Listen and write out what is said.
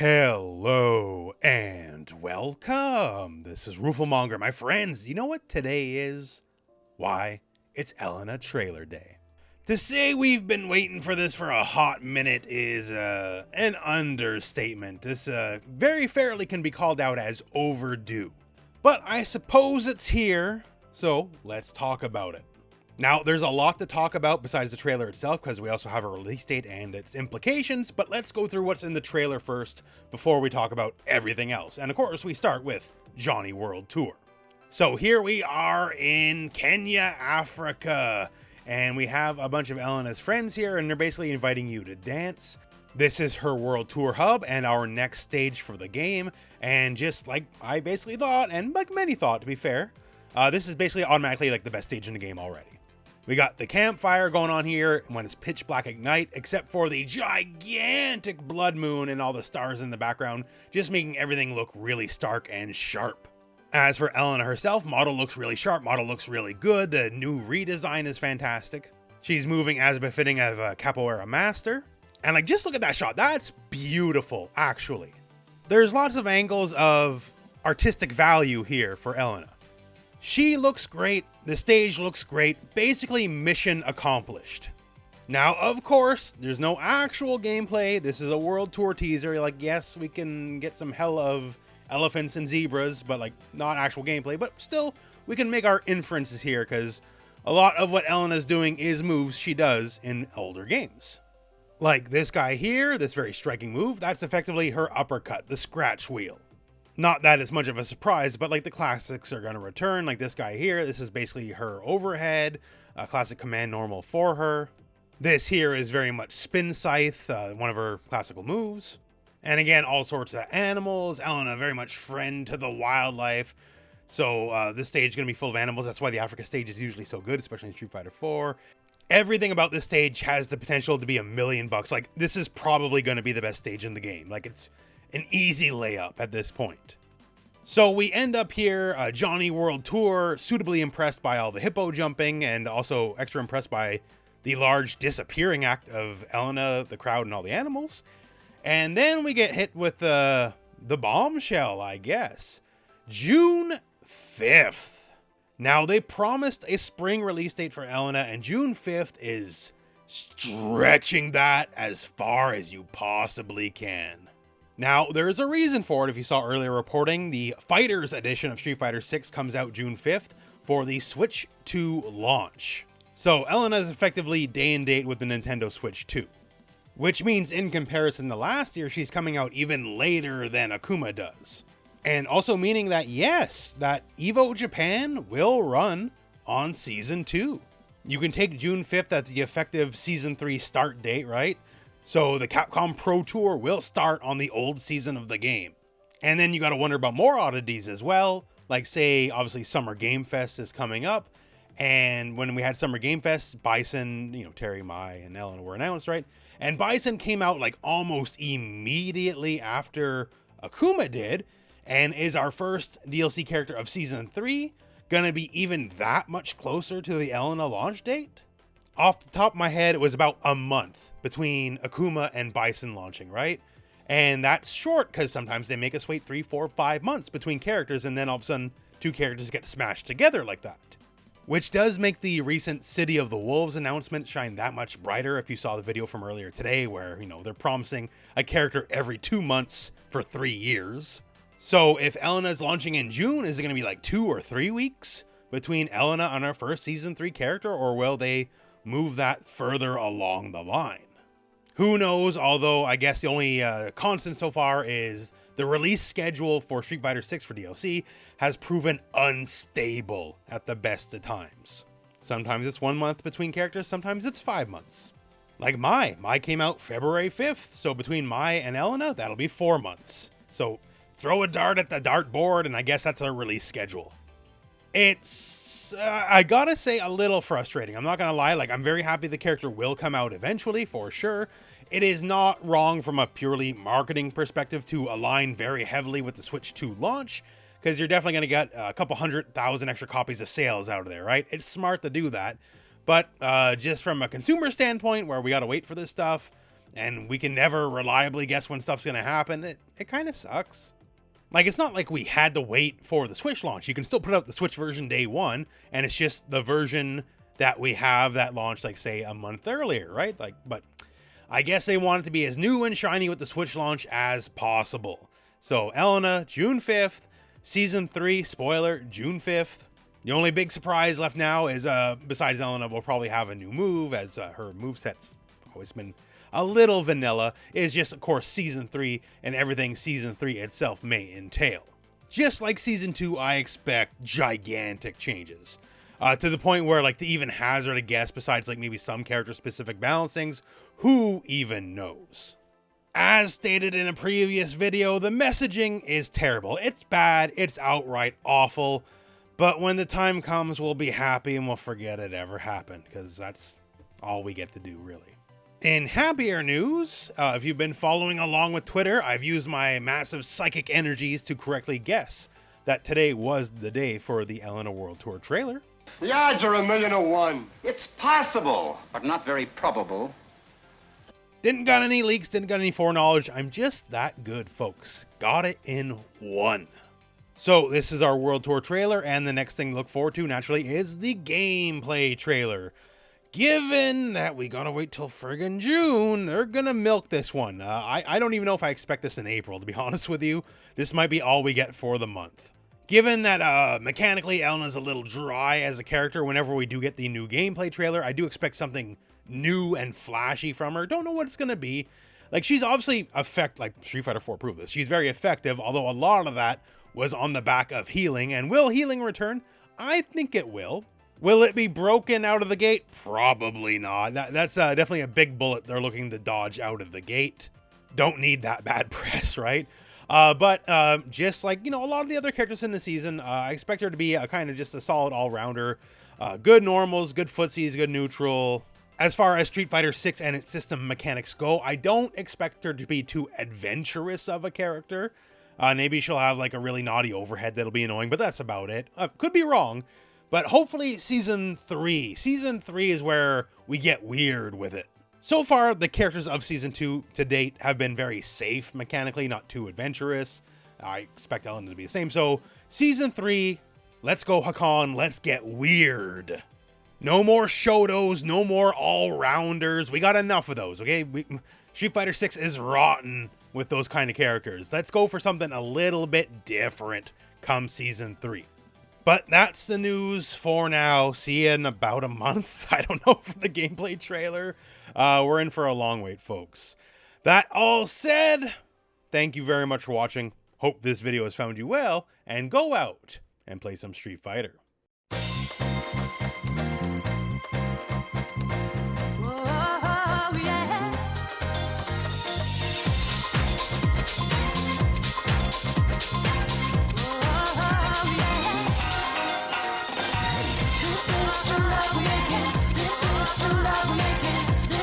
Hello and welcome. This is rooflemonger, my friends. You know what today is? Why? It's Elena trailer day. To say we've been waiting for this for a hot minute is an understatement. This very fairly can be called out as overdue. But I suppose it's here, so let's talk about it. Now, there's a lot to talk about besides the trailer itself, because we also have a release date and its implications, but let's go through what's in the trailer first before we talk about everything else. And of course, we start with Mai World Tour. So here we are in Kenya, Africa, and we have a bunch of Elena's friends here, and they're basically inviting you to dance. This is her World Tour hub and our next stage for the game, and just like I basically thought, and like many thought to be fair, this is basically automatically like the best stage in the game already. We got the campfire going on here when it's pitch black at night, except for the gigantic blood moon and all the stars in the background, just making everything look really stark and sharp. As for Elena herself, model looks really sharp, model looks really good, the new redesign is fantastic. She's moving as befitting of a capoeira master. And like, just look at that shot, that's beautiful, actually. There's lots of angles of artistic value here for Elena. She looks great, the stage looks great, basically mission accomplished. Now, of course, there's no actual gameplay. This is a World Tour teaser. Like, yes, we can get some hell of elephants and zebras, but like not actual gameplay, but still we can make our inferences here because a lot of what Elena's doing is moves she does in older games. Like this guy here, this very striking move, that's effectively her uppercut, the scratch wheel. Not that it's much of a surprise, but like the classics are going to return. Like this guy here, this is basically her overhead, a classic command normal for her. This here is very much spin scythe, one of her classical moves. And again, all sorts of animals. Elena, very much friend to the wildlife. So this stage is going to be full of animals. That's why the Africa stage is usually so good, especially in Street Fighter 4. Everything about this stage has the potential to be $1 million. Like, this is probably going to be the best stage in the game. Like, it's an easy layup at this point. So we end up here, Mai World Tour, suitably impressed by all the hippo jumping and also extra impressed by the large disappearing act of Elena, the crowd, and all the animals. And then we get hit with the bombshell, I guess. June 5th. Now, they promised a spring release date for Elena, and June 5th is stretching that as far as you possibly can. Now, there is a reason for it. If you saw earlier reporting, the Fighters edition of Street Fighter 6 comes out June 5th for the Switch 2 launch. So Elena is effectively day and date with the Nintendo Switch 2. Which means in comparison to last year, she's coming out even later than Akuma does. And also meaning that, yes, that EVO Japan will run on Season 2. You can take June 5th as the effective Season 3 start date, right? So the Capcom Pro Tour will start on the old season of the game. And then you got to wonder about more oddities as well. Like, say, obviously Summer Game Fest is coming up. And when we had Summer Game Fest, Bison, Terry, Mai, and Elena were announced, right? And Bison came out like almost immediately after Akuma did. And is our first DLC character of Season 3 going to be even that much closer to the Elena launch date? Off the top of my head, it was about a month between Akuma and Bison launching, right? And that's short because sometimes they make us wait 3, 4, 5 months between characters, and then all of a sudden 2 characters get smashed together like that. Which does make the recent City of the Wolves announcement shine that much brighter if you saw the video from earlier today where, they're promising a character every 2 months for 3 years. So if Elena's launching in June, is it going to be like 2 or 3 weeks between Elena and our first Season 3 character, or will they move that further along the line? Who knows, although I guess the only constant so far is the release schedule for Street Fighter 6 for DLC has proven unstable at the best of times. Sometimes it's 1 month between characters, sometimes it's 5 months. Like Mai came out February 5th, so between Mai and Elena, that'll be 4 months. So throw a dart at the dartboard, and I guess that's our release schedule. It's, I gotta say, a little frustrating. I'm not gonna lie, like, I'm very happy the character will come out eventually, for sure. It is not wrong from a purely marketing perspective to align very heavily with the Switch 2 launch, because you're definitely gonna get a couple 100,000 extra copies of sales out of there, right? It's smart to do that. But just from a consumer standpoint, where we gotta wait for this stuff, and we can never reliably guess when stuff's gonna happen. It kind of sucks. Like, it's not like we had to wait for the Switch launch. You can still put out the Switch version day one, and it's just the version that we have that launched, like, say, a month earlier, right? Like, but I guess they want it to be as new and shiny with the Switch launch as possible. So, Elena, June 5th, Season 3, spoiler, June 5th. The only big surprise left now is, besides Elena, we'll probably have a new move, as her moveset's always been a little vanilla, is just, of course, Season 3 and everything Season 3 itself may entail. Just like Season 2, I expect gigantic changes. To the point where, like, to even hazard a guess, besides, like, maybe some character-specific balancings, who even knows? As stated in a previous video, the messaging is terrible. It's bad, it's outright awful, but when the time comes, we'll be happy and we'll forget it ever happened, because that's all we get to do, really. In happier news, if you've been following along with Twitter, I've used my massive psychic energies to correctly guess that today was the day for the Elena World Tour trailer. The odds are 1,000,000 to 1. It's possible, but not very probable. Didn't got any leaks, didn't got any foreknowledge. I'm just that good, folks. Got it in one. So this is our World Tour trailer, and the next thing to look forward to, naturally, is the gameplay trailer. Given that we gotta wait till friggin' June, they're gonna milk this one. I don't even know if I expect this in April, to be honest with you. This might be all we get for the month. Given that mechanically Elena's a little dry as a character whenever we do get the new gameplay trailer, I do expect something new and flashy from her. Don't know what it's gonna be. Like, she's obviously like Street Fighter 4 proved this. She's very effective, although a lot of that was on the back of healing. And will healing return? I think it will. Will it be broken out of the gate? Probably not. That's definitely a big bullet they're looking to dodge out of the gate. Don't need that bad press, right? But just like, you know, a lot of the other characters in the season, I expect her to be a kind of just a solid all-rounder. Good normals, good footsies, good neutral. As far as Street Fighter 6 and its system mechanics go, I don't expect her to be too adventurous of a character. Maybe she'll have like a really naughty overhead that'll be annoying, but that's about it. Could be wrong, but hopefully Season 3. Season 3 is where we get weird with it. So far, the characters of Season 2 to date have been very safe mechanically, not too adventurous. I expect Elena to be the same. So Season 3, let's go Hakan, let's get weird. No more Shotos, no more all-rounders. We got enough of those, okay? Street Fighter 6 is rotten with those kind of characters. Let's go for something a little bit different come Season 3. But that's the news for now. See you in about a month. I don't know, for the gameplay trailer. We're in for a long wait, folks. That all said, thank you very much for watching. Hope this video has found you well, and go out and play some Street Fighter.